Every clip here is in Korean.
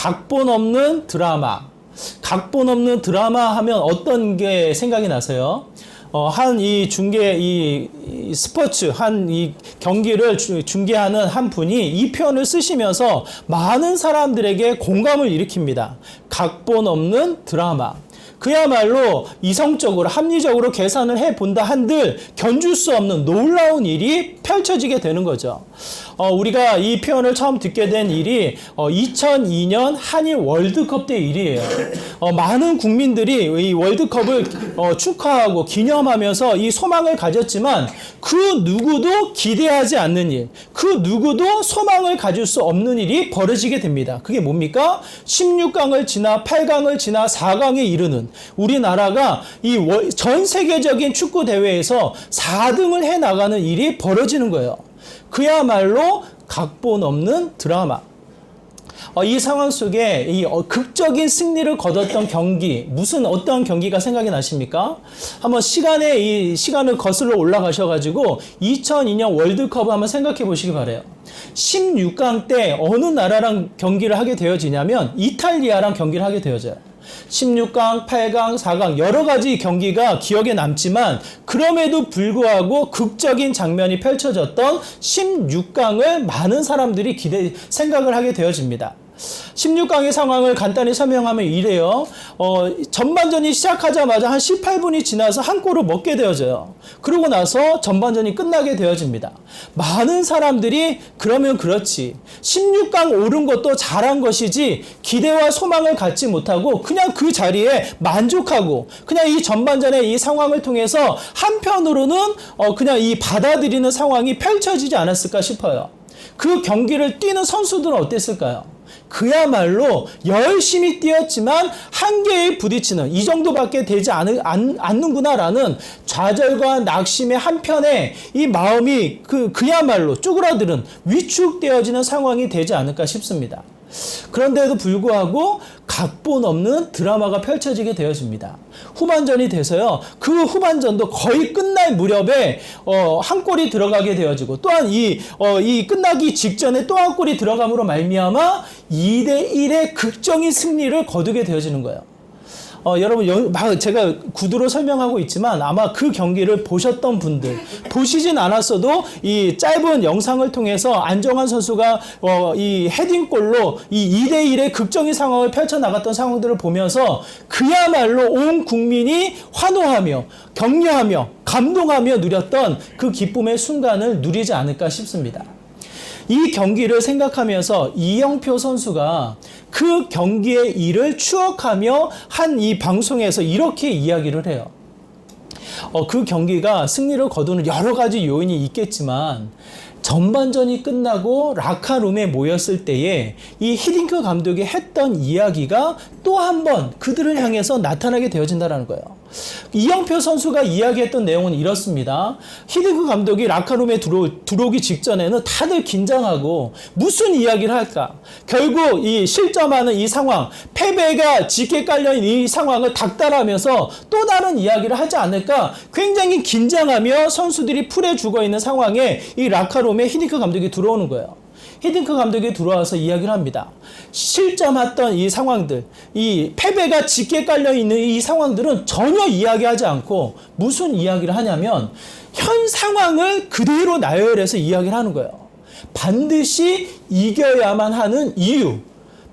각본 없는 드라마. 각본 없는 드라마 하면 어떤 게 생각이 나세요? 한 이 중계, 이 스포츠, 한 이 경기를 중계하는 한 분이 이 표현을 쓰시면서 많은 사람들에게 공감을 일으킵니다. 각본 없는 드라마. 그야말로 이성적으로 합리적으로 계산을 해본다 한들 견줄 수 없는 놀라운 일이 펼쳐지게 되는 거죠. 우리가 이 표현을 처음 듣게 된 일이 2002년 한일 월드컵 때 일이에요. 많은 국민들이 이 월드컵을 축하하고 기념하면서 이 소망을 가졌지만 그 누구도 기대하지 않는 일, 그 누구도 소망을 가질 수 없는 일이 벌어지게 됩니다. 그게 뭡니까? 16강을 지나 8강을 지나 4강에 이르는 우리나라가 이 전 세계적인 축구 대회에서 4등을 해 나가는 일이 벌어지는 거예요. 그야말로 각본 없는 드라마. 이 상황 속에 이 극적인 승리를 거뒀던 경기, 어떤 경기가 생각이 나십니까? 한번 시간을 거슬러 올라가셔가지고 2002년 월드컵을 한번 생각해 보시기 바래요. 16강 때 어느 나라랑 경기를 하게 되어지냐면 이탈리아랑 경기를 하게 되어져요. 16강, 8강, 4강 여러 가지 경기가 기억에 남지만 그럼에도 불구하고 극적인 장면이 펼쳐졌던 16강을 많은 사람들이 생각을 하게 되어집니다. 16강의 상황을 간단히 설명하면 이래요. 전반전이 시작하자마자 한 18분이 지나서 한 골을 먹게 되어져요. 그러고 나서 전반전이 끝나게 되어집니다. 많은 사람들이 그러면 그렇지. 16강 오른 것도 잘한 것이지 기대와 소망을 갖지 못하고 그냥 그 자리에 만족하고 그냥 이 전반전의 이 상황을 통해서 한편으로는 그냥 이 받아들이는 상황이 펼쳐지지 않았을까 싶어요. 그 경기를 뛰는 선수들은 어땠을까요? 그야말로 열심히 뛰었지만 한계에 부딪히는 이 정도밖에 되지 않는구나라는 좌절과 낙심의 한편에 이 마음이 그야말로 쪼그라드는 위축되어지는 상황이 되지 않을까 싶습니다. 그런데도 불구하고 각본 없는 드라마가 펼쳐지게 되어집니다. 후반전이 돼서요. 그 후반전도 거의 끝날 무렵에 한 골이 들어가게 되어지고 또한 이 끝나기 직전에 또 한 골이 들어감으로 말미암아 2대1의 극적인 승리를 거두게 되어지는 거예요. 여러분, 제가 구두로 설명하고 있지만 아마 그 경기를 보셨던 분들, 보시진 않았어도 이 짧은 영상을 통해서 안정환 선수가 이 헤딩골로 이 2대1의 극적인 상황을 펼쳐나갔던 상황들을 보면서 그야말로 온 국민이 환호하며 격려하며 감동하며 누렸던 그 기쁨의 순간을 누리지 않을까 싶습니다. 이 경기를 생각하면서 이영표 선수가 그 경기의 일을 추억하며 한 이 방송에서 이렇게 이야기를 해요. 그 경기가 승리를 거두는 여러 가지 요인이 있겠지만 전반전이 끝나고 라카룸에 모였을 때에 이 히딩크 감독이 했던 이야기가 또 한 번 그들을 향해서 나타나게 되어진다는 거예요. 이영표 선수가 이야기했던 내용은 이렇습니다. 히딩크 감독이 라카룸에 들어오기 직전에는 다들 긴장하고 무슨 이야기를 할까? 결국 이 실점하는 이 상황, 패배가 짙게 깔려있는 이 상황을 닥달하면서 또 다른 이야기를 하지 않을까? 굉장히 긴장하며 선수들이 풀에 죽어있는 상황에 이 라카룸에 히딩크 감독이 들어오는 거예요. 히딩크 감독이 들어와서 이야기를 합니다. 실점했던 이 상황들, 이 패배가 짙게 깔려있는 이 상황들은 전혀 이야기하지 않고 무슨 이야기를 하냐면 현 상황을 그대로 나열해서 이야기를 하는 거예요. 반드시 이겨야만 하는 이유,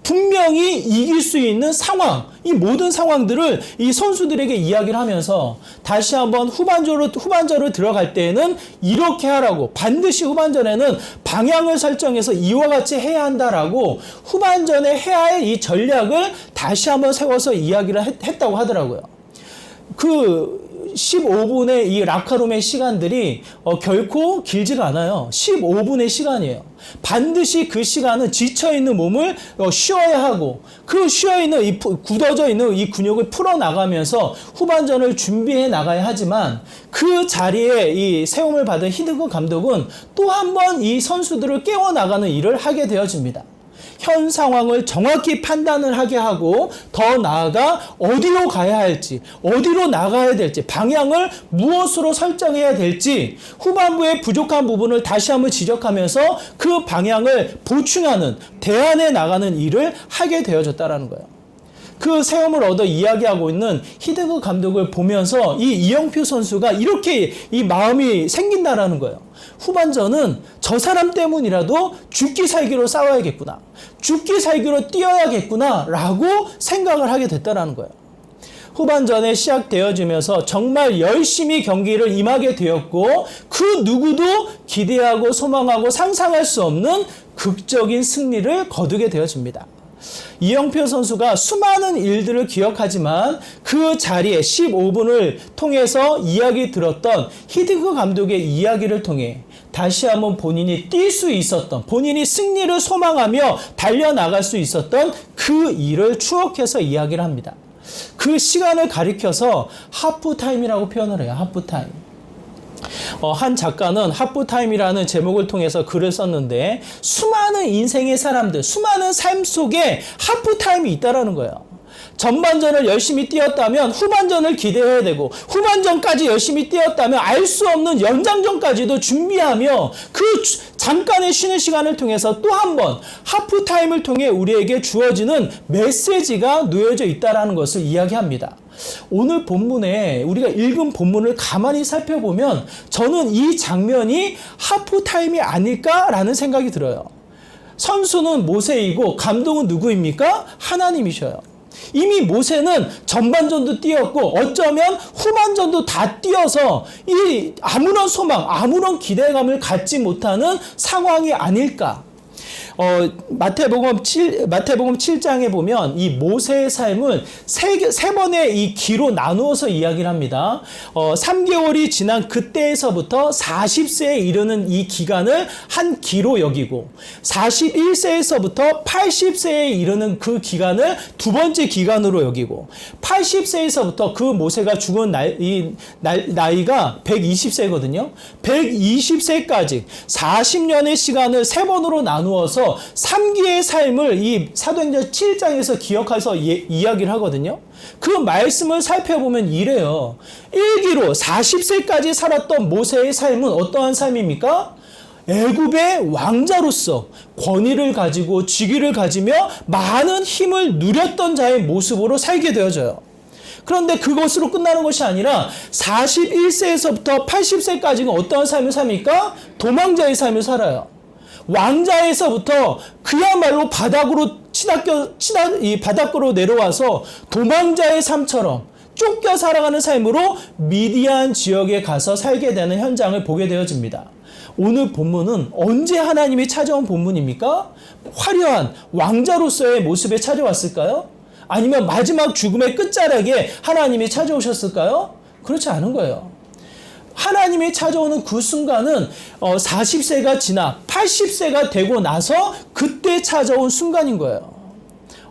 분명히 이길 수 있는 상황, 이 모든 상황들을 이 선수들에게 이야기를 하면서 다시 한번 후반전으로 들어갈 때에는 이렇게 하라고, 반드시 후반전에는 방향을 설정해서 이와 같이 해야 한다라고 후반전에 해야 할 이 전략을 다시 한번 세워서 이야기를 했다고 하더라고요. 그 15분의 이 라카룸의 시간들이 결코 길지가 않아요. 15분의 시간이에요. 반드시 그 시간은 지쳐있는 몸을 쉬어야 하고 그 쉬어있는 굳어져 있는 이 근육을 풀어나가면서 후반전을 준비해 나가야 하지만 그 자리에 이 세움을 받은 히딩크 감독은 또 한 번 이 선수들을 깨워나가는 일을 하게 되어집니다. 현 상황을 정확히 판단을 하게 하고 더 나아가 어디로 가야 할지, 어디로 나가야 될지, 방향을 무엇으로 설정해야 될지 후반부의 부족한 부분을 다시 한번 지적하면서 그 방향을 보충하는, 대안해 나가는 일을 하게 되어졌다라는 거예요. 그 세움을 얻어 이야기하고 있는 히데그 감독을 보면서 이 이영표 선수가 이렇게 이 마음이 생긴다라는 거예요. 후반전은 저 사람 때문이라도 죽기 살기로 싸워야겠구나, 죽기 살기로 뛰어야겠구나 라고 생각을 하게 됐다라는 거예요. 후반전에 시작되어지면서 정말 열심히 경기를 임하게 되었고 그 누구도 기대하고 소망하고 상상할 수 없는 극적인 승리를 거두게 되어집니다. 이영표 선수가 수많은 일들을 기억하지만 그 자리에 15분을 통해서 이야기 들었던 히데그 감독의 이야기를 통해 다시 한번 본인이 뛸 수 있었던, 본인이 승리를 소망하며 달려나갈 수 있었던 그 일을 추억해서 이야기를 합니다. 그 시간을 가리켜서 하프타임이라고 표현을 해요. 하프타임. 한 작가는 하프타임이라는 제목을 통해서 글을 썼는데 수많은 인생의 사람들, 수많은 삶 속에 하프타임이 있다라는 거예요. 전반전을 열심히 뛰었다면 후반전을 기대해야 되고 후반전까지 열심히 뛰었다면 알 수 없는 연장전까지도 준비하며 그 잠깐의 쉬는 시간을 통해서 또 한 번 하프타임을 통해 우리에게 주어지는 메시지가 놓여져 있다는 것을 이야기합니다. 오늘 본문에 우리가 읽은 본문을 가만히 살펴보면 저는 이 장면이 하프타임이 아닐까라는 생각이 들어요. 선수는 모세이고 감독은 누구입니까? 하나님이셔요. 이미 모세는 전반전도 뛰었고 어쩌면 후반전도 다 뛰어서 이 아무런 소망, 아무런 기대감을 갖지 못하는 상황이 아닐까. 마태복음 7장에 보면 이 모세의 삶을 세 번의 이 기로 나누어서 이야기를 합니다. 3개월이 지난 그때에서부터 40세에 이르는 이 기간을 한 기로 여기고 41세에서부터 80세에 이르는 그 기간을 두 번째 기간으로 여기고 80세에서부터 그 모세가 죽은 나이가 120세거든요. 120세까지 40년의 시간을 세 번으로 나누어서 3기의 삶을 이 사도행전 7장에서 기억해서 이야기를 하거든요. 그 말씀을 살펴보면 이래요. 1기로 40세까지 살았던 모세의 삶은 어떠한 삶입니까? 애굽의 왕자로서 권위를 가지고 직위를 가지며 많은 힘을 누렸던 자의 모습으로 살게 되어져요. 그런데 그것으로 끝나는 것이 아니라 41세에서부터 80세까지는 어떠한 삶을 삽니까? 도망자의 삶을 살아요. 왕자에서부터 그야말로 바닥으로 바닥으로 내려와서 도망자의 삶처럼 쫓겨 살아가는 삶으로 미디안 지역에 가서 살게 되는 현장을 보게 되어집니다. 오늘 본문은 언제 하나님이 찾아온 본문입니까? 화려한 왕자로서의 모습에 찾아왔을까요? 아니면 마지막 죽음의 끝자락에 하나님이 찾아오셨을까요? 그렇지 않은 거예요. 하나님이 찾아오는 그 순간은 40세가 지나 80세가 되고 나서 그때 찾아온 순간인 거예요.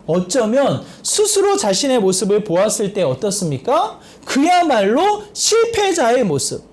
어쩌면 스스로 자신의 모습을 보았을 때 어떻습니까? 그야말로 실패자의 모습.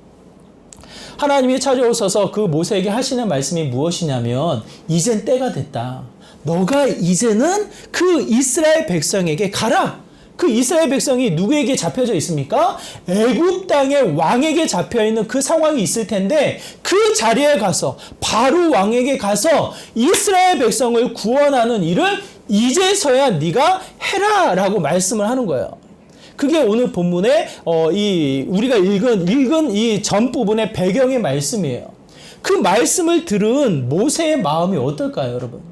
하나님이 찾아오셔서 그 모세에게 하시는 말씀이 무엇이냐면 이젠 때가 됐다. 너가 이제는 그 이스라엘 백성에게 가라. 그 이스라엘 백성이 누구에게 잡혀져 있습니까? 애굽 땅의 왕에게 잡혀있는 그 상황이 있을 텐데 그 자리에 가서 바로 왕에게 가서 이스라엘 백성을 구원하는 일을 이제서야 네가 해라 라고 말씀을 하는 거예요. 그게 오늘 본문에 우리가 읽은 이 전 부분의 배경의 말씀이에요. 그 말씀을 들은 모세의 마음이 어떨까요, 여러분?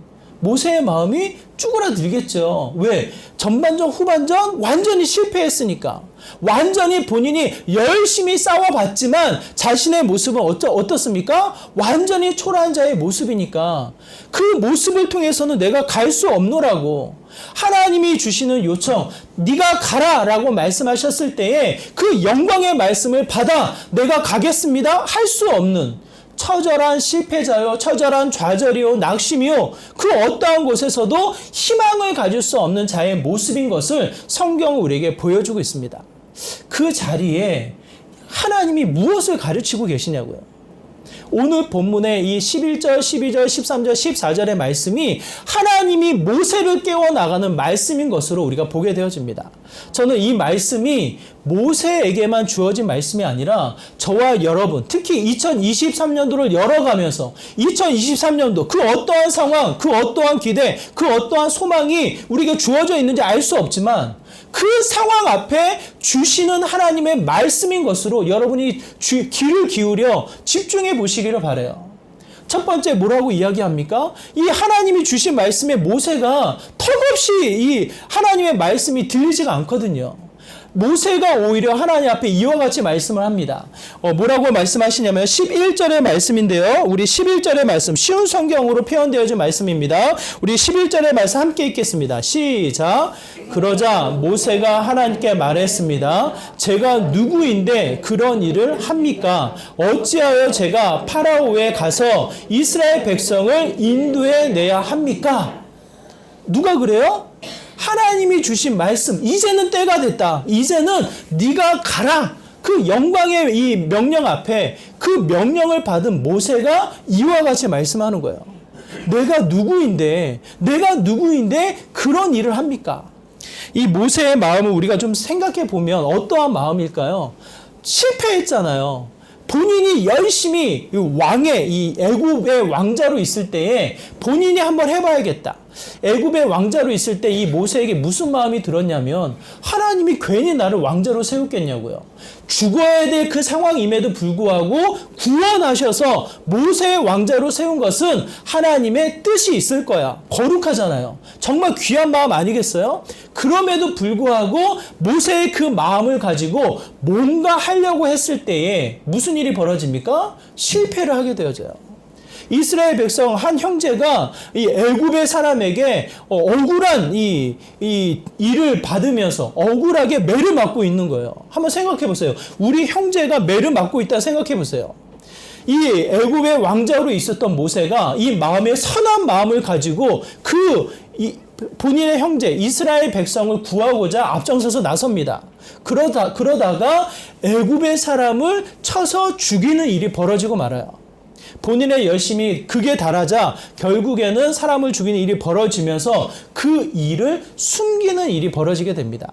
모세의 마음이 쭈그라들겠죠. 왜? 전반전, 후반전 완전히 실패했으니까. 완전히 본인이 열심히 싸워봤지만 자신의 모습은 어떻습니까? 완전히 초라한 자의 모습이니까. 그 모습을 통해서는 내가 갈 수 없노라고. 하나님이 주시는 요청, 네가 가라 라고 말씀하셨을 때에 그 영광의 말씀을 받아 내가 가겠습니다 할 수 없는 처절한 실패자요, 처절한 좌절이요, 낙심이요, 그 어떠한 곳에서도 희망을 가질 수 없는 자의 모습인 것을 성경은 우리에게 보여주고 있습니다. 그 자리에 하나님이 무엇을 가르치고 계시냐고요. 오늘 본문의 이 11절, 12절, 13절, 14절의 말씀이 하나님이 모세를 깨워나가는 말씀인 것으로 우리가 보게 되어집니다. 저는 이 말씀이 모세에게만 주어진 말씀이 아니라 저와 여러분, 특히 2023년도를 열어가면서 2023년도 그 어떠한 상황, 그 어떠한 기대, 그 어떠한 소망이 우리에게 주어져 있는지 알 수 없지만 그 상황 앞에 주시는 하나님의 말씀인 것으로 여러분이 귀를 기울여 집중해 보시기를 바라요. 첫 번째 뭐라고 이야기합니까? 이 하나님이 주신 말씀에 모세가 턱없이 이 하나님의 말씀이 들리지가 않거든요. 모세가 오히려 하나님 앞에 이와 같이 말씀을 합니다. 뭐라고 말씀하시냐면 11절의 말씀인데요. 우리 11절의 말씀, 쉬운 성경으로 표현되어진 말씀입니다. 우리 11절의 말씀 함께 읽겠습니다. 시작. 그러자 모세가 하나님께 말했습니다. 제가 누구인데 그런 일을 합니까? 어찌하여 제가 파라오에 가서 이스라엘 백성을 인도해 내야 합니까? 누가 그래요? 하나님이 주신 말씀, 이제는 때가 됐다. 이제는 네가 가라. 그 영광의 이 명령 앞에 그 명령을 받은 모세가 이와 같이 말씀하는 거예요. 내가 누구인데 그런 일을 합니까? 이 모세의 마음을 우리가 좀 생각해 보면 어떠한 마음일까요? 실패했잖아요. 본인이 열심히 이 애굽의 왕자로 있을 때에 본인이 한번 해봐야겠다. 애굽의 왕자로 있을 때 이 모세에게 무슨 마음이 들었냐면 하나님이 괜히 나를 왕자로 세웠겠냐고요. 죽어야 될 그 상황임에도 불구하고 구원하셔서 모세의 왕자로 세운 것은 하나님의 뜻이 있을 거야. 거룩하잖아요. 정말 귀한 마음 아니겠어요? 그럼에도 불구하고 모세의 그 마음을 가지고 뭔가 하려고 했을 때에 무슨 일이 벌어집니까? 실패를 하게 되어져요. 이스라엘 백성 한 형제가 이 애굽의 사람에게 억울한 이 일을 받으면서 억울하게 매를 맞고 있는 거예요. 한번 생각해 보세요. 우리 형제가 매를 맞고 있다 생각해 보세요. 이 애굽의 왕자로 있었던 모세가 이 마음의 선한 마음을 가지고 본인의 형제 이스라엘 백성을 구하고자 앞장서서 나섭니다. 그러다가 애굽의 사람을 쳐서 죽이는 일이 벌어지고 말아요. 본인의 열심이 극에 달하자 결국에는 사람을 죽이는 일이 벌어지면서 그 일을 숨기는 일이 벌어지게 됩니다.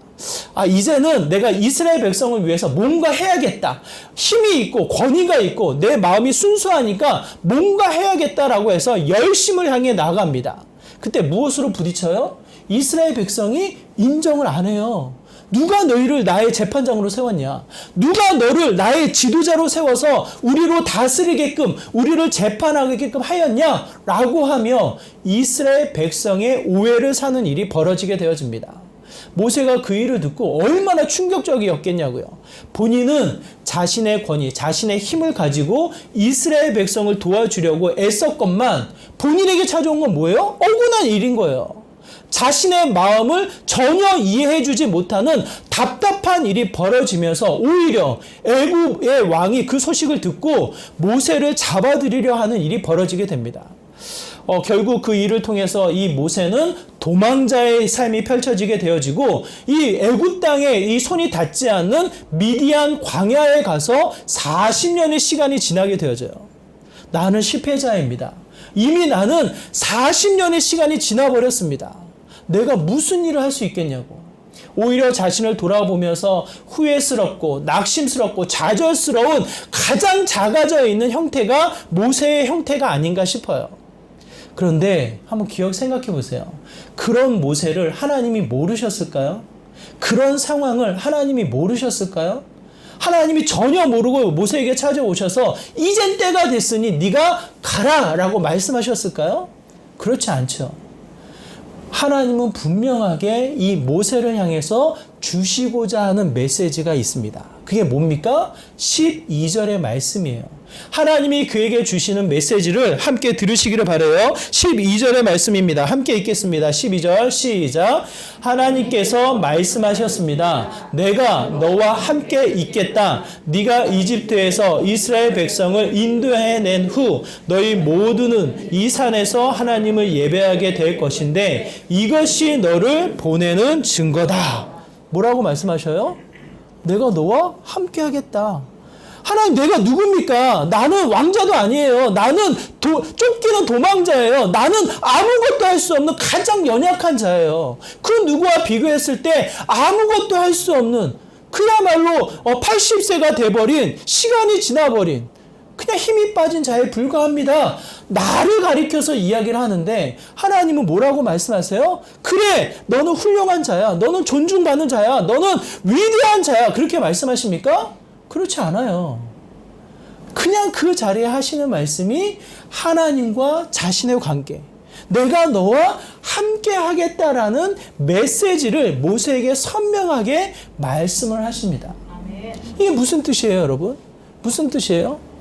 이제는 내가 이스라엘 백성을 위해서 뭔가 해야겠다. 힘이 있고 권위가 있고 내 마음이 순수하니까 뭔가 해야겠다라고 해서 열심을 향해 나갑니다. 그때 무엇으로 부딪혀요? 이스라엘 백성이 인정을 안 해요. 누가 너희를 나의 재판장으로 세웠냐? 누가 너를 나의 지도자로 세워서 우리로 다스리게끔 우리를 재판하게끔 하였냐? 라고 하며 이스라엘 백성의 오해를 사는 일이 벌어지게 되어집니다. 모세가 그 일을 듣고 얼마나 충격적이었겠냐고요. 본인은 자신의 권위, 자신의 힘을 가지고 이스라엘 백성을 도와주려고 애썼건만 본인에게 찾아온 건 뭐예요? 억울한 일인 거예요. 자신의 마음을 전혀 이해해주지 못하는 답답한 일이 벌어지면서 오히려 애굽의 왕이 그 소식을 듣고 모세를 잡아들이려 하는 일이 벌어지게 됩니다. 결국 그 일을 통해서 이 모세는 도망자의 삶이 펼쳐지게 되어지고 이 애굽 땅에 이 손이 닿지 않는 미디안 광야에 가서 40년의 시간이 지나게 되어져요. 나는 실패자입니다. 이미 나는 40년의 시간이 지나버렸습니다. 내가 무슨 일을 할 수 있겠냐고. 오히려 자신을 돌아보면서 후회스럽고 낙심스럽고 좌절스러운 가장 작아져 있는 형태가 모세의 형태가 아닌가 싶어요. 그런데 한번 생각해 보세요. 그런 모세를 하나님이 모르셨을까요? 그런 상황을 하나님이 모르셨을까요? 하나님이 전혀 모르고 모세에게 찾아오셔서 이젠 때가 됐으니 네가 가라 라고 말씀하셨을까요? 그렇지 않죠. 하나님은 분명하게 이 모세를 향해서 주시고자 하는 메시지가 있습니다. 그게 뭡니까? 12절의 말씀이에요. 하나님이 그에게 주시는 메시지를 함께 들으시기를 바라요. 12절의 말씀입니다. 함께 읽겠습니다. 12절 시작. 하나님께서 말씀하셨습니다. 내가 너와 함께 있겠다. 네가 이집트에서 이스라엘 백성을 인도해낸 후 너희 모두는 이 산에서 하나님을 예배하게 될 것인데 이것이 너를 보내는 증거다. 뭐라고 말씀하셔요? 내가 너와 함께 하겠다. 하나님 내가 누굽니까? 나는 왕자도 아니에요. 나는 쫓기는 도망자예요. 나는 아무것도 할 수 없는 가장 연약한 자예요. 그 누구와 비교했을 때 아무것도 할 수 없는 그야말로 80세가 돼버린 시간이 지나버린 그냥 힘이 빠진 자에 불과합니다. 나를 가리켜서 이야기를 하는데 하나님은 뭐라고 말씀하세요? 그래, 너는 훌륭한 자야. 너는 존중받는 자야. 너는 위대한 자야. 그렇게 말씀하십니까? 그렇지 않아요. 그냥 그 자리에 하시는 말씀이 하나님과 자신의 관계, 내가 너와 함께 하겠다라는 메시지를 모세에게 선명하게 말씀을 하십니다. 이게 무슨 뜻이에요, 여러분? 무슨 뜻이에요?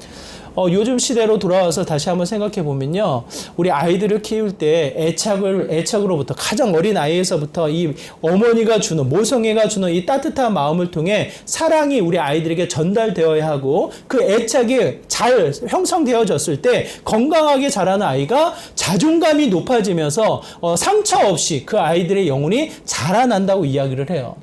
요즘 시대로 돌아와서 다시 한번 생각해 보면요. 우리 아이들을 키울 때 애착으로부터 가장 어린 아이에서부터 이 어머니가 주는, 모성애가 주는 이 따뜻한 마음을 통해 사랑이 우리 아이들에게 전달되어야 하고 그 애착이 잘 형성되어졌을 때 건강하게 자라는 아이가 자존감이 높아지면서 상처 없이 그 아이들의 영혼이 자라난다고 이야기를 해요.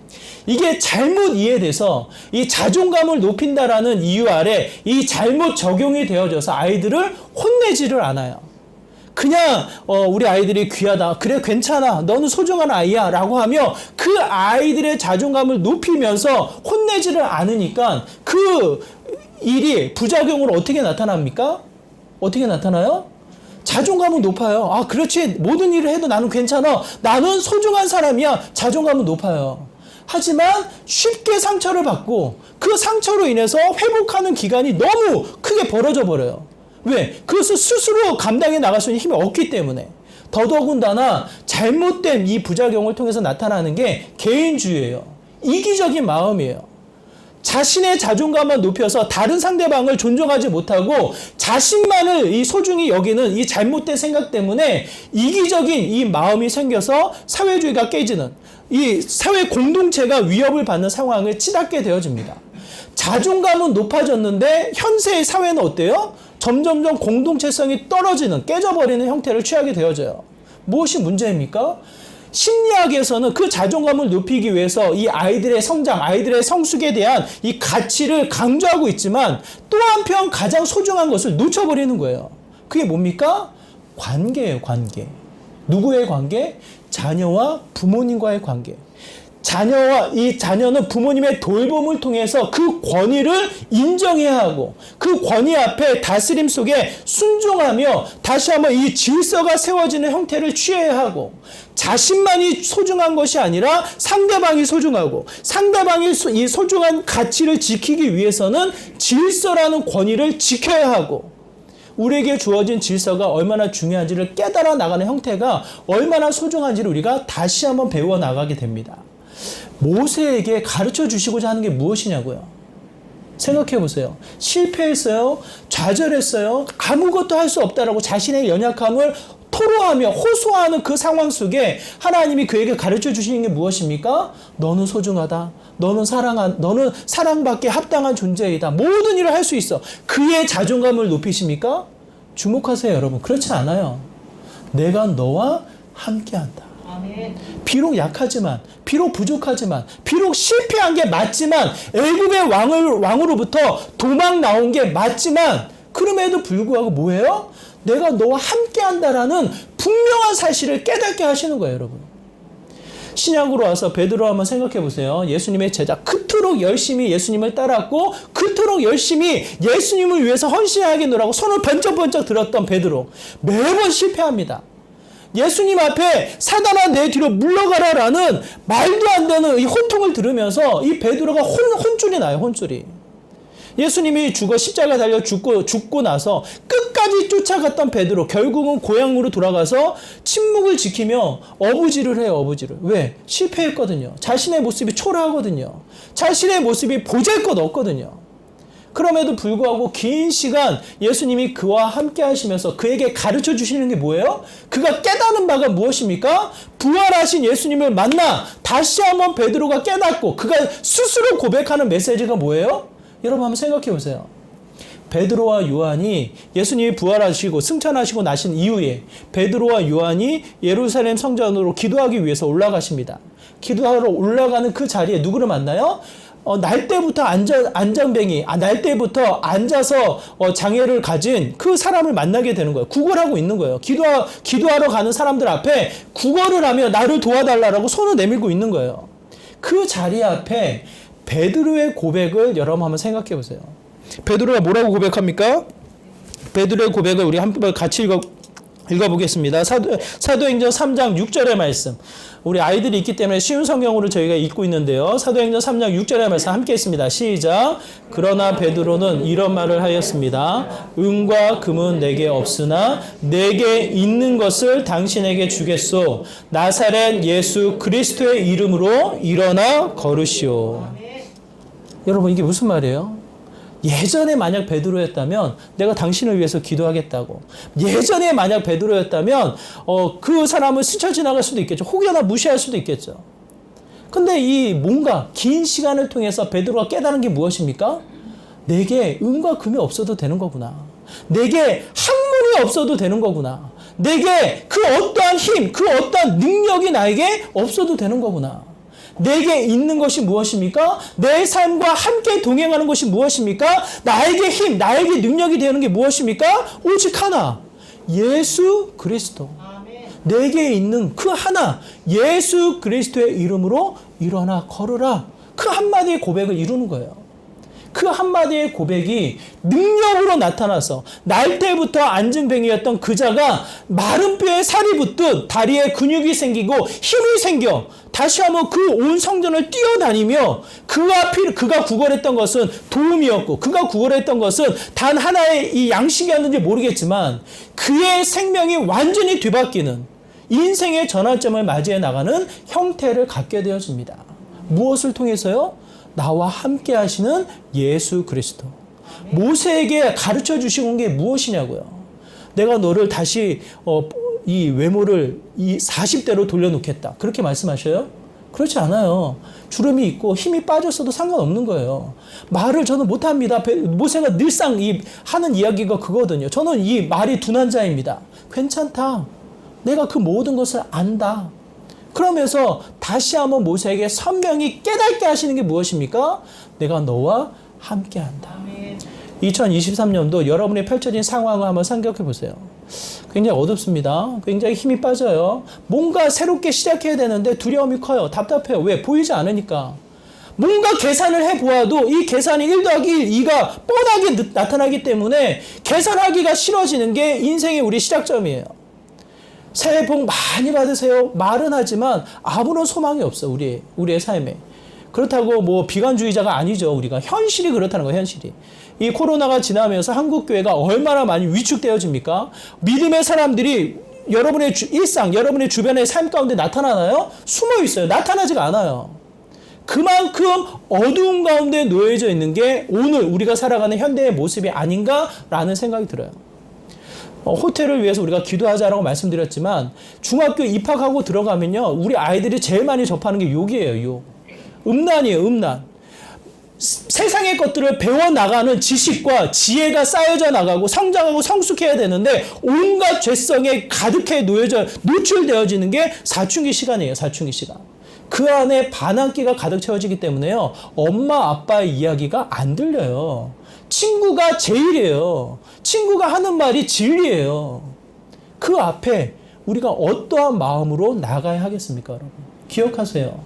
이게 잘못 이해돼서 이 자존감을 높인다라는 이유 아래 이 잘못 적용이 되어져서 아이들을 혼내지를 않아요. 그냥 우리 아이들이 귀하다. 그래 괜찮아. 너는 소중한 아이야. 라고 하며 그 아이들의 자존감을 높이면서 혼내지를 않으니까 그 일이 부작용으로 어떻게 나타납니까? 어떻게 나타나요? 자존감은 높아요. 아 그렇지. 모든 일을 해도 나는 괜찮아. 나는 소중한 사람이야. 자존감은 높아요. 하지만 쉽게 상처를 받고 그 상처로 인해서 회복하는 기간이 너무 크게 벌어져 버려요. 왜? 그것을 스스로 감당해 나갈 수 있는 힘이 없기 때문에. 더더군다나 잘못된 이 부작용을 통해서 나타나는 게 개인주의예요. 이기적인 마음이에요. 자신의 자존감만 높여서 다른 상대방을 존중하지 못하고 자신만을 이 소중히 여기는 이 잘못된 생각 때문에 이기적인 이 마음이 생겨서 사회주의가 깨지는 이 사회 공동체가 위협을 받는 상황을 치닫게 되어집니다. 자존감은 높아졌는데 현세의 사회는 어때요? 점점점 공동체성이 떨어지는, 깨져버리는 형태를 취하게 되어져요. 무엇이 문제입니까? 심리학에서는 그 자존감을 높이기 위해서 이 아이들의 성장, 아이들의 성숙에 대한 이 가치를 강조하고 있지만 또 한편 가장 소중한 것을 놓쳐버리는 거예요. 그게 뭡니까? 관계예요, 관계. 누구의 관계? 자녀와 부모님과의 관계. 자녀는 부모님의 돌봄을 통해서 그 권위를 인정해야 하고 그 권위 앞에 다스림 속에 순종하며 다시 한번 이 질서가 세워지는 형태를 취해야 하고 자신만이 소중한 것이 아니라 상대방이 소중하고 상대방이 이 소중한 가치를 지키기 위해서는 질서라는 권위를 지켜야 하고 우리에게 주어진 질서가 얼마나 중요한지를 깨달아 나가는 형태가 얼마나 소중한지를 우리가 다시 한번 배워 나가게 됩니다. 모세에게 가르쳐 주시고자 하는 게 무엇이냐고요? 생각해 보세요. 실패했어요. 좌절했어요. 아무것도 할 수 없다라고 자신의 연약함을 토로하며 호소하는 그 상황 속에 하나님이 그에게 가르쳐 주시는 게 무엇입니까? 너는 소중하다. 너는 사랑받기에 합당한 존재이다. 모든 일을 할 수 있어. 그의 자존감을 높이십니까? 주목하세요, 여러분. 그렇지 않아요. 내가 너와 함께한다. 비록 약하지만, 비록 부족하지만, 비록 실패한 게 맞지만, 애굽의 왕으로부터 도망 나온 게 맞지만, 그럼에도 불구하고 뭐예요? 내가 너와 함께 한다라는 분명한 사실을 깨닫게 하시는 거예요, 여러분. 신약으로 와서 베드로 한번 생각해 보세요. 예수님의 제자, 그토록 열심히 예수님을 따랐고, 그토록 열심히 예수님을 위해서 헌신하게 노라고 손을 번쩍번쩍 들었던 베드로. 매번 실패합니다. 예수님 앞에 사단아 내 뒤로 물러가라라는 말도 안 되는 이 호통을 들으면서 이 베드로가 혼줄이 나요, 혼줄이. 예수님이 십자가 달려 죽고 나서 끝까지 쫓아갔던 베드로 결국은 고향으로 돌아가서 침묵을 지키며 어부지를 해요. 어부지를. 왜? 실패했거든요. 자신의 모습이 초라하거든요. 자신의 모습이 보잘것없거든요. 그럼에도 불구하고 긴 시간 예수님이 그와 함께 하시면서 그에게 가르쳐 주시는 게 뭐예요? 그가 깨닫는 바가 무엇입니까? 부활하신 예수님을 만나 다시 한번 베드로가 깨닫고 그가 스스로 고백하는 메시지가 뭐예요? 여러분 한번 생각해 보세요. 베드로와 요한이 예수님이 부활하시고 승천하시고 나신 이후에 베드로와 요한이 예루살렘 성전으로 기도하기 위해서 올라가십니다. 기도하러 올라가는 그 자리에 누구를 만나요? 날 때부터 안전뱅이, 날 때부터 앉아서 장애를 가진 그 사람을 만나게 되는 거예요. 구걸을 하고 있는 거예요. 기도하러 가는 사람들 앞에 구걸을 하며 나를 도와달라고 손을 내밀고 있는 거예요. 그 자리 앞에 베드로의 고백을 여러분 한번 생각해 보세요. 베드로가 뭐라고 고백합니까? 베드로의 고백을 우리 한번 같이 읽어보겠습니다. 사도행전 3장 6절의 말씀. 우리 아이들이 있기 때문에 쉬운 성경으로 저희가 읽고 있는데요. 사도행전 3장 6절의 말씀 함께 했습니다. 시작. 그러나 베드로는 이런 말을 하였습니다. 은과 금은 내게 없으나 내게 있는 것을 당신에게 주겠소. 나사렛 예수 그리스도의 이름으로 일어나 걸으시오. 여러분 이게 무슨 말이에요? 예전에 만약 베드로였다면 내가 당신을 위해서 기도하겠다고. 예전에 만약 베드로였다면 그 사람을 스쳐 지나갈 수도 있겠죠. 혹여나 무시할 수도 있겠죠. 근데 이 뭔가 긴 시간을 통해서 베드로가 깨달은 게 무엇입니까? 내게 은과 금이 없어도 되는 거구나. 내게 학문이 없어도 되는 거구나. 내게 그 어떠한 힘, 그 어떠한 능력이 나에게 없어도 되는 거구나. 내게 있는 것이 무엇입니까? 내 삶과 함께 동행하는 것이 무엇입니까? 나에게 힘, 나에게 능력이 되는 게 무엇입니까? 오직 하나, 예수 그리스도. 내게 있는 그 하나, 예수 그리스도의 이름으로 일어나 걸으라. 그 한마디의 고백을 이루는 거예요. 그 한마디의 고백이 능력으로 나타나서 날 때부터 안증뱅이였던 그 자가 마른 뼈에 살이 붙듯 다리에 근육이 생기고 힘이 생겨 다시 한번 그 온 성전을 뛰어다니며 그가 구걸했던 것은 도움이었고 그가 구걸했던 것은 단 하나의 이 양식이었는지 모르겠지만 그의 생명이 완전히 뒤바뀌는 인생의 전환점을 맞이해 나가는 형태를 갖게 되어집니다. 무엇을 통해서요? 나와 함께 하시는 예수 그리스도. 모세에게 가르쳐 주신 게 무엇이냐고요. 내가 너를 다시 이 외모를 이 40대로 돌려놓겠다. 그렇게 말씀하셔요? 그렇지 않아요. 주름이 있고 힘이 빠졌어도 상관없는 거예요. 말을 저는 못합니다. 모세가 늘상 하는 이야기가 그거거든요. 저는 이 말이 둔한 자입니다. 괜찮다. 내가 그 모든 것을 안다. 그러면서 다시 한번 모세에게 선명히 깨닫게 하시는 게 무엇입니까? 내가 너와 함께한다. 2023년도 여러분의 펼쳐진 상황을 한번 생각해 보세요. 굉장히 어둡습니다. 굉장히 힘이 빠져요. 뭔가 새롭게 시작해야 되는데 두려움이 커요. 답답해요. 왜? 보이지 않으니까. 뭔가 계산을 해보아도 이 계산이 1 더하기 1, 2가 뻔하게 나타나기 때문에 계산하기가 싫어지는 게 인생의 우리 시작점이에요. 새해 복 많이 받으세요. 말은 하지만 아무런 소망이 없어. 우리의 삶에. 그렇다고 뭐 비관주의자가 아니죠. 우리가 현실이 그렇다는 거예요. 현실이. 이 코로나가 지나면서 한국교회가 얼마나 많이 위축되어집니까? 믿음의 사람들이 여러분의 일상, 여러분의 주변의 삶 가운데 나타나나요? 숨어 있어요. 나타나지가 않아요. 그만큼 어두운 가운데 놓여져 있는 게 오늘 우리가 살아가는 현대의 모습이 아닌가라는 생각이 들어요. 호텔을 위해서 우리가 기도하자라고 말씀드렸지만 중학교 입학하고 들어가면요. 우리 아이들이 제일 많이 접하는 게 욕이에요. 욕. 음란이에요. 음란. 세상의 것들을 배워나가는 지식과 지혜가 쌓여져 나가고 성장하고 성숙해야 되는데 온갖 죄성에 가득해 노출되어지는 게 사춘기 시간이에요. 사춘기 시간. 그 안에 반항기가 가득 채워지기 때문에요. 엄마 아빠의 이야기가 안 들려요. 친구가 제일이에요. 친구가 하는 말이 진리예요. 그 앞에 우리가 어떠한 마음으로 나가야 하겠습니까, 여러분? 기억하세요.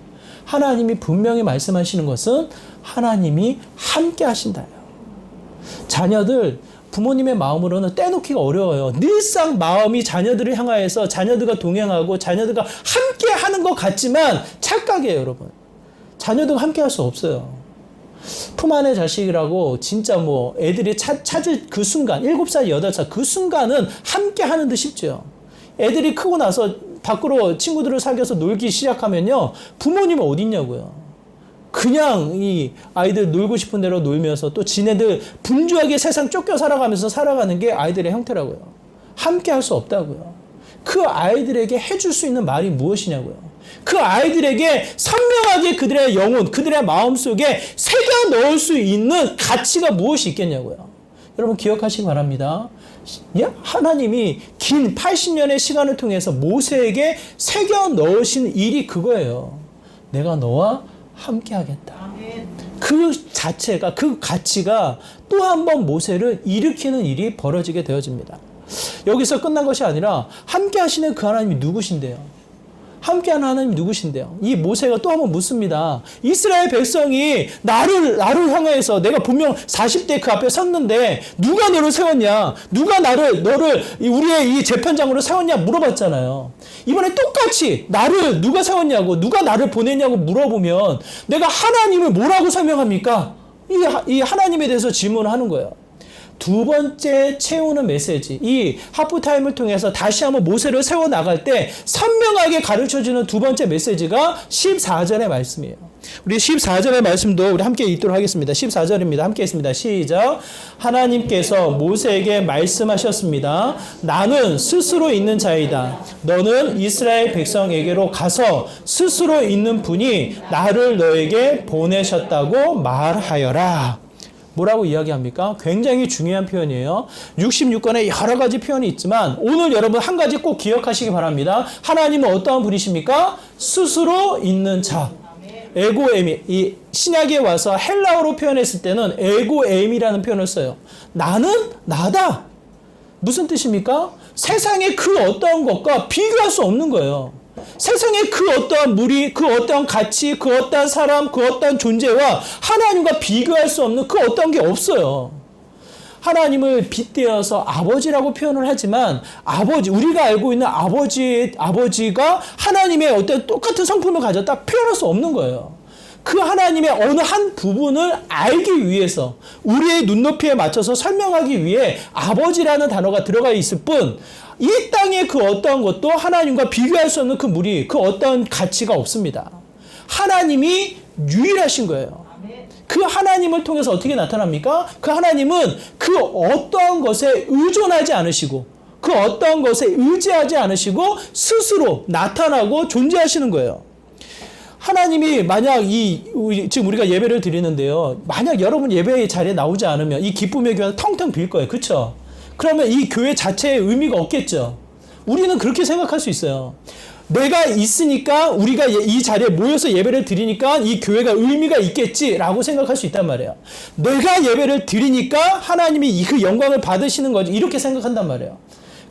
하나님이 분명히 말씀하시는 것은 하나님이 함께 하신다요. 자녀들, 부모님의 마음으로는 떼놓기가 어려워요. 늘상 마음이 자녀들을 향하여서 자녀들과 동행하고 자녀들과 함께 하는 것 같지만 착각이에요, 여러분. 자녀들과 함께 할 수 없어요. 품 안의 자식이라고 진짜 뭐 애들이 찾을 그 순간 7살, 8살 그 순간은 함께 하는 듯 싶죠. 애들이 크고 나서 밖으로 친구들을 사귀어서 놀기 시작하면요. 부모님은 어디 있냐고요. 그냥 이 아이들 놀고 싶은 대로 놀면서 또 지네들 분주하게 세상 쫓겨 살아가면서 살아가는 게 아이들의 형태라고요. 함께 할 수 없다고요. 그 아이들에게 해줄 수 있는 말이 무엇이냐고요. 그 아이들에게 선명하게 그들의 영혼, 그들의 마음속에 새겨 넣을 수 있는 가치가 무엇이 있겠냐고요. 여러분 기억하시기 바랍니다. 하나님이 긴 80년의 시간을 통해서 모세에게 새겨 넣으신 일이 그거예요. 내가 너와 함께 하겠다. 그 자체가, 그 가치가 또 한 번 모세를 일으키는 일이 벌어지게 되어집니다. 여기서 끝난 것이 아니라 함께 하시는 그 하나님이 누구신데요? 함께하는 하나님이 누구신데요? 이 모세가 또 한번 묻습니다. 이스라엘 백성이 나를 향해서 내가 분명 40대 그 앞에 섰는데 누가 너를 세웠냐? 누가 너를 우리의 이 재판장으로 세웠냐 물어봤잖아요. 이번에 똑같이 나를 누가 세웠냐고, 누가 나를 보냈냐고 물어보면 내가 하나님을 뭐라고 설명합니까? 이 하나님에 대해서 질문을 하는 거예요. 두 번째 채우는 메시지, 이 하프타임을 통해서 다시 한번 모세를 세워나갈 때 선명하게 가르쳐주는 두 번째 메시지가 14절의 말씀이에요. 우리 14절의 말씀도 우리 함께 읽도록 하겠습니다. 14절입니다. 함께 읽습니다. 시작. 하나님께서 모세에게 말씀하셨습니다. 나는 스스로 있는 자이다. 너는 이스라엘 백성에게로 가서 스스로 있는 분이 나를 너에게 보내셨다고 말하여라. 뭐라고 이야기합니까? 굉장히 중요한 표현이에요. 66권에 여러 가지 표현이 있지만 오늘 여러분 한 가지 꼭 기억하시기 바랍니다. 하나님은 어떠한 분이십니까? 스스로 있는 자. 에고에미. 이 신약에 와서 헬라어로 표현했을 때는 에고에미라는 표현을 써요. 나는 나다. 무슨 뜻입니까? 세상의 그 어떠한 것과 비교할 수 없는 거예요. 세상의 그 어떠한 무리, 그 어떠한 가치, 그 어떠한 사람, 그 어떠한 존재와 하나님과 비교할 수 없는 그 어떠한 게 없어요. 하나님을 빗대어서 아버지라고 표현을 하지만 우리가 알고 있는 아버지가 하나님의 어떤 똑같은 성품을 가졌다 표현할 수 없는 거예요. 그 하나님의 어느 한 부분을 알기 위해서 우리의 눈높이에 맞춰서 설명하기 위해 아버지라는 단어가 들어가 있을 뿐 이 땅의 그 어떠한 것도 하나님과 비교할 수 없는 그 무리, 그 어떠한 가치가 없습니다. 하나님이 유일하신 거예요. 그 하나님을 통해서 어떻게 나타납니까? 그 하나님은 그 어떠한 것에 의존하지 않으시고 그 어떠한 것에 의지하지 않으시고 스스로 나타나고 존재하시는 거예요. 하나님이 만약 지금 우리가 예배를 드리는데요. 만약 여러분 예배의 자리에 나오지 않으면 이 기쁨의 교회는 텅텅 빌 거예요. 그렇죠? 그러면 이 교회 자체의 의미가 없겠죠. 우리는 그렇게 생각할 수 있어요. 내가 있으니까 우리가 이 자리에 모여서 예배를 드리니까 이 교회가 의미가 있겠지라고 생각할 수 있단 말이에요. 내가 예배를 드리니까 하나님이 그 영광을 받으시는 거지 이렇게 생각한단 말이에요.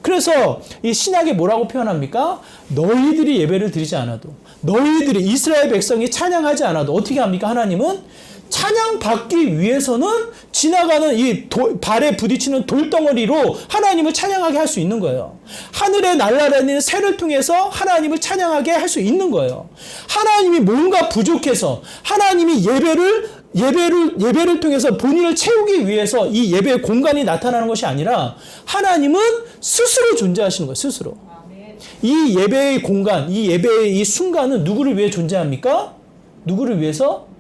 그래서 이 신약에 뭐라고 표현합니까? 너희들이 예배를 드리지 않아도 너희들이 이스라엘 백성이 찬양하지 않아도 어떻게 합니까? 하나님은 찬양받기 위해서는 지나가는 이 발에 부딪히는 돌덩어리로 하나님을 찬양하게 할 수 있는 거예요. 하늘에 날아다니는 새를 통해서 하나님을 찬양하게 할 수 있는 거예요. 하나님이 뭔가 부족해서 하나님이 예배를 통해서 본인을 채우기 위해서 이 예배의 공간이 나타나는 것이 아니라 하나님은 스스로 존재하시는 거예요. 스스로. 이 예배의 공간, 이 예배의 이 순간은 누구를 위해 존재합니까? 누구를 위해서?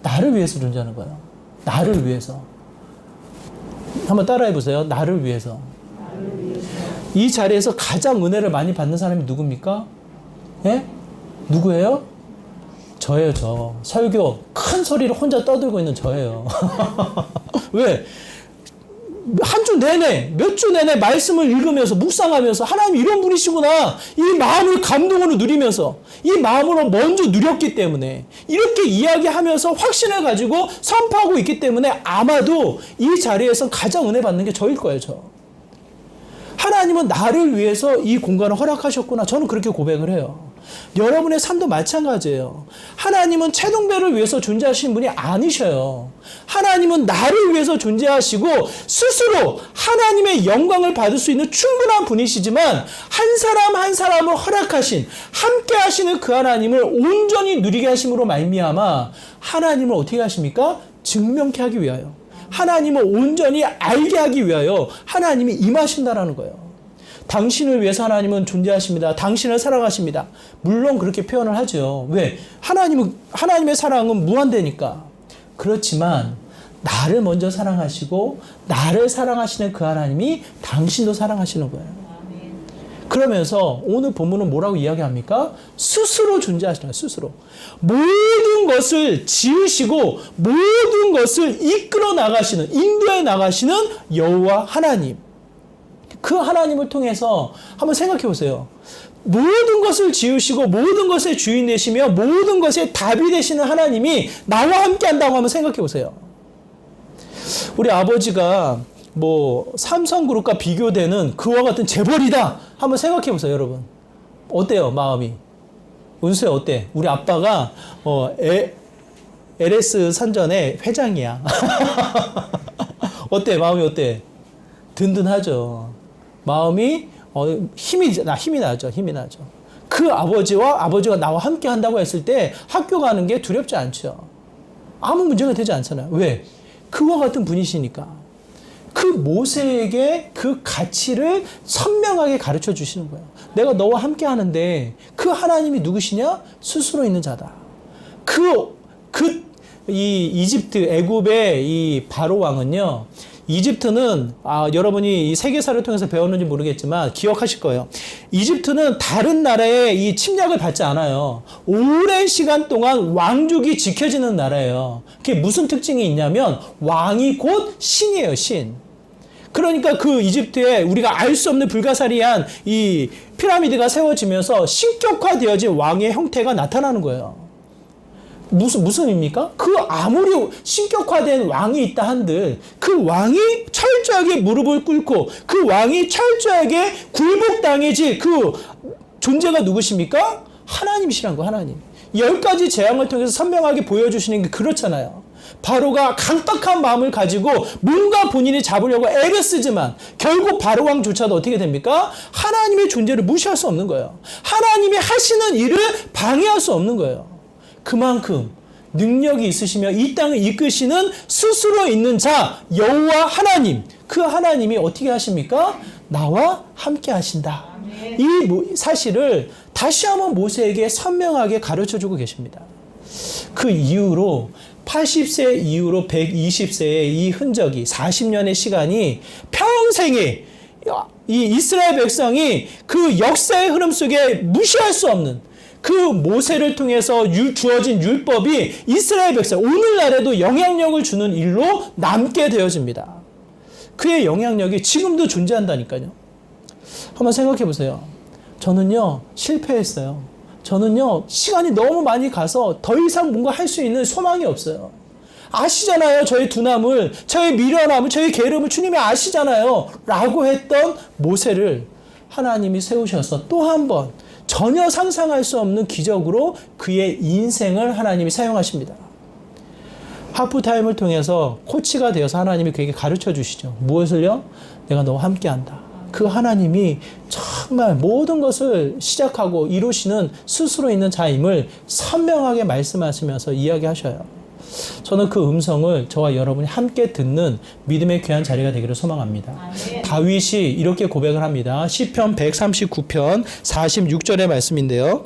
나를 위해서 존재하는 거예요. 나를 위해서. 한번 따라해 보세요. 나를 위해서. 이 자리에서 가장 은혜를 많이 받는 사람이 누굽니까? 예? 누구예요? 저예요, 저. 설교 큰 소리를 혼자 떠들고 있는 저예요. 왜? 한 주 내내, 몇 주 내내 말씀을 읽으면서 묵상하면서 하나님 이런 분이시구나 이 마음을 감동으로 누리면서 이 마음으로 먼저 누렸기 때문에 이렇게 이야기하면서 확신을 가지고 선포하고 있기 때문에 아마도 이 자리에서 가장 은혜 받는 게 저일 거예요. 저. 하나님은 나를 위해서 이 공간을 허락하셨구나. 저는 그렇게 고백을 해요. 여러분의 삶도 마찬가지예요. 하나님은 채동배를 위해서 존재하시는 분이 아니셔요. 하나님은 나를 위해서 존재하시고 스스로 하나님의 영광을 받을 수 있는 충분한 분이시지만 한 사람 한 사람을 허락하신 함께 하시는 그 하나님을 온전히 누리게 하심으로 말미암아 하나님을 어떻게 하십니까? 증명케 하기 위하여 하나님을 온전히 알게 하기 위하여 하나님이 임하신다라는 거예요. 당신을 위해서 하나님은 존재하십니다. 당신을 사랑하십니다. 물론 그렇게 표현을 하죠. 왜? 하나님의 사랑은 무한대니까. 그렇지만 나를 먼저 사랑하시고 나를 사랑하시는 그 하나님이 당신도 사랑하시는 거예요. 그러면서 오늘 본문은 뭐라고 이야기합니까? 스스로 존재하시는 거예요. 스스로. 모든 것을 지으시고 모든 것을 이끌어 나가시는 인도해 나가시는 여호와 하나님. 그 하나님을 통해서 한번 생각해 보세요. 모든 것을 지으시고 모든 것의 주인 되시며 모든 것의 답이 되시는 하나님이 나와 함께 한다고 한번 생각해 보세요. 우리 아버지가 뭐 삼성그룹과 비교되는 그와 같은 재벌이다 한번 생각해 보세요, 여러분. 어때요, 마음이? 은수야, 어때? 우리 아빠가 LS 선전의 회장이야. 어때? 마음이 어때? 든든하죠. 마음이 힘이 나죠. 그 아버지가 나와 함께 한다고 했을 때 학교 가는 게 두렵지 않죠. 아무 문제가 되지 않잖아요. 왜? 그와 같은 분이시니까. 그 모세에게 그 가치를 선명하게 가르쳐 주시는 거예요. 내가 너와 함께 하는데 그 하나님이 누구시냐? 스스로 있는 자다. 이 이집트, 애굽의 이 바로 왕은요, 이집트는, 여러분이 이 세계사를 통해서 배웠는지 모르겠지만 기억하실 거예요. 이집트는 다른 나라의 이 침략을 받지 않아요. 오랜 시간 동안 왕족이 지켜지는 나라예요. 그게 무슨 특징이 있냐면, 왕이 곧 신이에요, 신. 그러니까 그 이집트에 우리가 알 수 없는 불가사리한 이 피라미드가 세워지면서 신격화되어진 왕의 형태가 나타나는 거예요. 무슨 의미입니까? 그 아무리 신격화된 왕이 있다 한들 그 왕이 철저하게 무릎을 꿇고 그 왕이 철저하게 굴복당해질 그 존재가 누구십니까? 하나님이시란 거, 하나님. 10가지 재앙을 통해서 선명하게 보여주시는 게 그렇잖아요. 바로가 강박한 마음을 가지고 뭔가 본인이 잡으려고 애를 쓰지만 결국 바로 왕조차도 어떻게 됩니까? 하나님의 존재를 무시할 수 없는 거예요. 하나님이 하시는 일을 방해할 수 없는 거예요. 그만큼 능력이 있으시며 이 땅을 이끄시는 스스로 있는 자 여호와 하나님, 그 하나님이 어떻게 하십니까? 나와 함께 하신다. 이 사실을 다시 한번 모세에게 선명하게 가르쳐주고 계십니다. 그 이후로 80세 이후로 120세의 이 흔적이 40년의 시간이 평생에 이 이스라엘 백성이 그 역사의 흐름 속에 무시할 수 없는 그 모세를 통해서 주어진 율법이 이스라엘 백성, 오늘날에도 영향력을 주는 일로 남게 되어집니다. 그의 영향력이 지금도 존재한다니까요. 한번 생각해 보세요. 저는요, 실패했어요. 저는요, 시간이 너무 많이 가서 더 이상 뭔가 할 수 있는 소망이 없어요. 아시잖아요. 저의 두나물, 저의 미련함을, 저의 게으름을 주님이 아시잖아요. 라고 했던 모세를 하나님이 세우셔서 또 한 번 전혀 상상할 수 없는 기적으로 그의 인생을 하나님이 사용하십니다. 하프타임을 통해서 코치가 되어서 하나님이 그에게 가르쳐 주시죠. 무엇을요? 내가 너와 함께한다. 그 하나님이 정말 모든 것을 시작하고 이루시는 스스로 있는 자임을 선명하게 말씀하시면서 이야기하셔요. 저는 그 음성을 저와 여러분이 함께 듣는 믿음의 귀한 자리가 되기를 소망합니다. 다윗이 이렇게 고백을 합니다. 시편 139편 46절의 말씀인데요.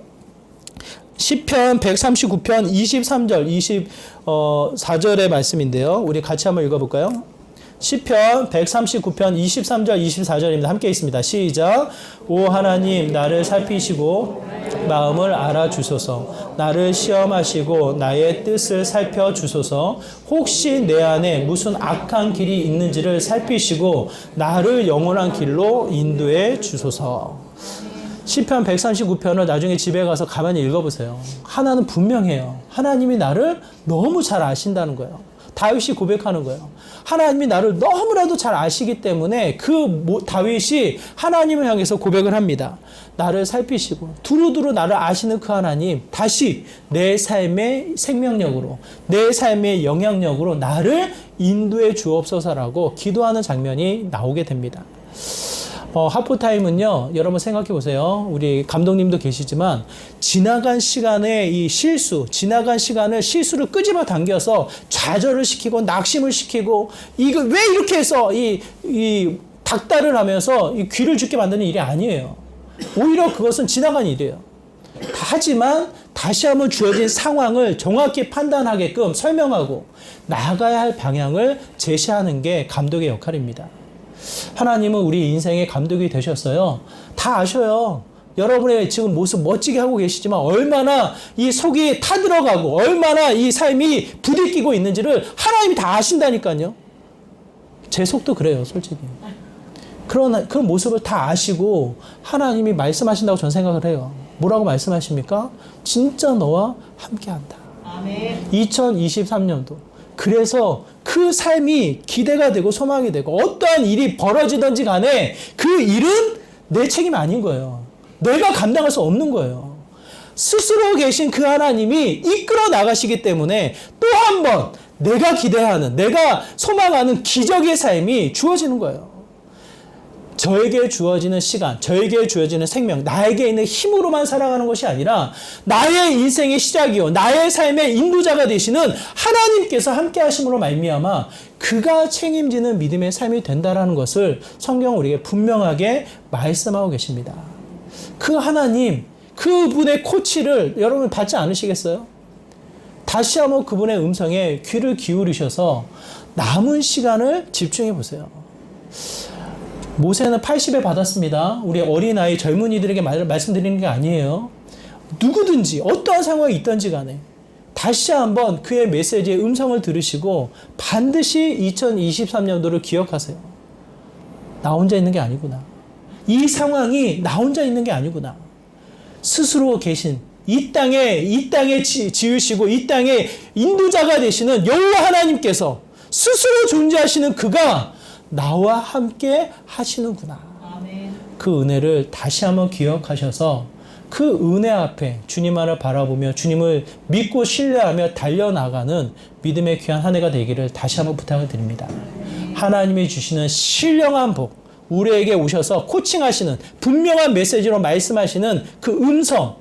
시편 139편 23절 24절의 말씀인데요. 우리 같이 한번 읽어볼까요? 시편 139편 23절 24절입니다. 함께 있습니다. 시작. 오 하나님 나를 살피시고 마음을 알아주소서. 나를 시험하시고 나의 뜻을 살펴주소서. 혹시 내 안에 무슨 악한 길이 있는지를 살피시고 나를 영원한 길로 인도해 주소서. 시편 139편을 나중에 집에 가서 가만히 읽어보세요. 하나는 분명해요. 하나님이 나를 너무 잘 아신다는 거예요. 다윗이 고백하는 거예요. 하나님이 나를 너무나도 잘 아시기 때문에 다윗이 하나님을 향해서 고백을 합니다. 나를 살피시고 두루두루 나를 아시는 그 하나님, 다시 내 삶의 생명력으로, 내 삶의 영향력으로 나를 인도해 주옵소서라고 기도하는 장면이 나오게 됩니다. 하프타임은요, 여러분 생각해 보세요. 우리 감독님도 계시지만, 지나간 시간의 이 지나간 시간을 실수를 끄집어 당겨서 좌절을 시키고, 낙심을 시키고, 이거 왜 이렇게 해서 이 닥달을 하면서 이 귀를 죽게 만드는 일이 아니에요. 오히려 그것은 지나간 일이에요. 하지만, 다시 한번 주어진 상황을 정확히 판단하게끔 설명하고, 나아가야 할 방향을 제시하는 게 감독의 역할입니다. 하나님은 우리 인생의 감독이 되셨어요. 다 아셔요. 여러분의 지금 모습 멋지게 하고 계시지만 얼마나 이 속이 타들어가고 얼마나 이 삶이 부딪히고 있는지를 하나님이 다 아신다니까요. 제 속도 그래요, 솔직히. 그런 모습을 다 아시고 하나님이 말씀하신다고 저는 생각을 해요. 뭐라고 말씀하십니까? 진짜 너와 함께한다. 아멘. 2023년도. 그래서 그 삶이 기대가 되고 소망이 되고 어떠한 일이 벌어지든지 간에 그 일은 내 책임 아닌 거예요. 내가 감당할 수 없는 거예요. 스스로 계신 그 하나님이 이끌어 나가시기 때문에 또 한 번 내가 기대하는, 내가 소망하는 기적의 삶이 주어지는 거예요. 저에게 주어지는 시간, 저에게 주어지는 생명, 나에게 있는 힘으로만 살아가는 것이 아니라 나의 인생의 시작이요, 나의 삶의 인도자가 되시는 하나님께서 함께 하심으로 말미암아 그가 책임지는 믿음의 삶이 된다라는 것을 성경은 우리에게 분명하게 말씀하고 계십니다. 그 하나님, 그분의 코치를 여러분 받지 않으시겠어요? 다시 한번 그분의 음성에 귀를 기울이셔서 남은 시간을 집중해 보세요. 모세는 80에 받았습니다. 우리 어린아이 젊은이들에게 말씀드리는 게 아니에요. 누구든지 어떠한 상황이 있든지 간에 다시 한번 그의 메시지의 음성을 들으시고 반드시 2023년도를 기억하세요. 나 혼자 있는 게 아니구나. 이 상황이 나 혼자 있는 게 아니구나. 스스로 계신 이 땅에 지으시고 이 땅의 인도자가 되시는 여호와 하나님께서 스스로 존재하시는 그가 나와 함께 하시는구나. 아멘. 그 은혜를 다시 한번 기억하셔서 그 은혜 앞에 주님만을 바라보며 주님을 믿고 신뢰하며 달려나가는 믿음의 귀한 한 해가 되기를 다시 한번 부탁을 드립니다. 하나님이 주시는 신령한 복, 우리에게 오셔서 코칭하시는 분명한 메시지로 말씀하시는 그 음성,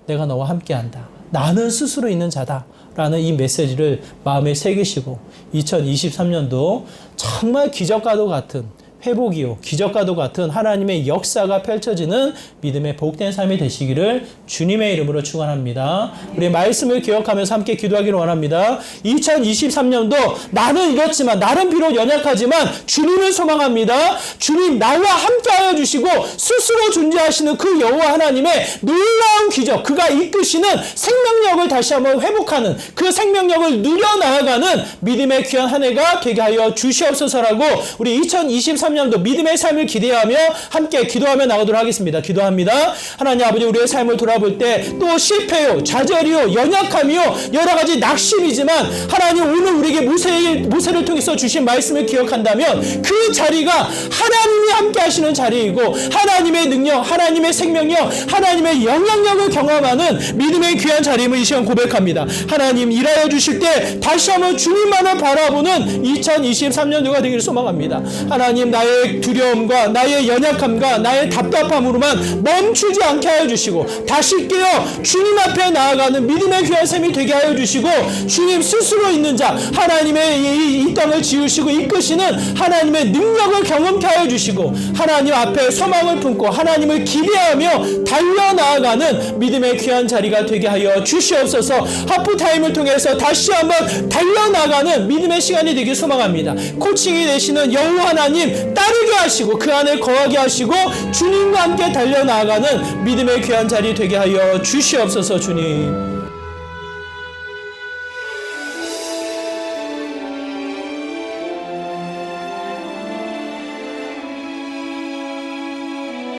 내가 너와 함께한다. 나는 스스로 있는 자다. 라는 이 메시지를 마음에 새기시고 2023년도 정말 기적과도 같은 회복이요, 기적과도 같은 하나님의 역사가 펼쳐지는 믿음의 복된 삶이 되시기를 주님의 이름으로 축원합니다. 우리 말씀을 기억하면서 함께 기도하기를 원합니다. 2023년도 나는 이렇지만, 나는 비록 연약하지만 주님을 소망합니다. 주님 나와 함께하여 주시고 스스로 존재하시는 그 여호와 하나님의 놀라운 기적, 그가 이끄시는 생명력을 다시 한번 회복하는 그 생명력을 누려나아가는 믿음의 귀한 한 해가 되게 하여 주시옵소서라고 우리 2023년도 믿음의 삶을 기대하며 함께 기도하며 나가도록 하겠습니다. 기도합니다. 하나님 아버지, 우리의 삶을 돌아볼 때 또 실패요, 좌절이요, 연약함이요, 여러 가지 낙심이지만 하나님 오늘 우리에게 모세를 통해서 주신 말씀을 기억한다면 그 자리가 하나님이 함께 하시는 자리이고 하나님의 능력, 하나님의 생명력, 하나님의 영향력을 경험하는 믿음의 귀한 자리임을 이 시간 고백합니다. 하나님 일하여 주실 때 다시 한번 주님만을 바라보는 2023년도가 되기를 소망합니다. 하나님 나의 두려움과 나의 연약함과 나의 답답함으로만 멈추지 않게 하여 주시고 다시 깨어 주님 앞에 나아가는 믿음의 귀한 셈이 되게 하여 주시고 주님 스스로 있는 자, 하나님의 이 땅을 지으시고 이끄시는 하나님의 능력을 경험케 하여 주시고 하나님 앞에 소망을 품고 하나님을 기대하며 달려나아가는 믿음의 귀한 자리가 되게 하여 주시옵소서. 하프타임을 통해서 다시 한번 달려나가는 믿음의 시간이 되길 소망합니다. 코칭이 되시는 여호와 하나님 따르게 하시고 그 안에 거하게 하시고 주님과 함께 달려나가는 믿음의 귀한 자리 되게 하여 주시옵소서. 주님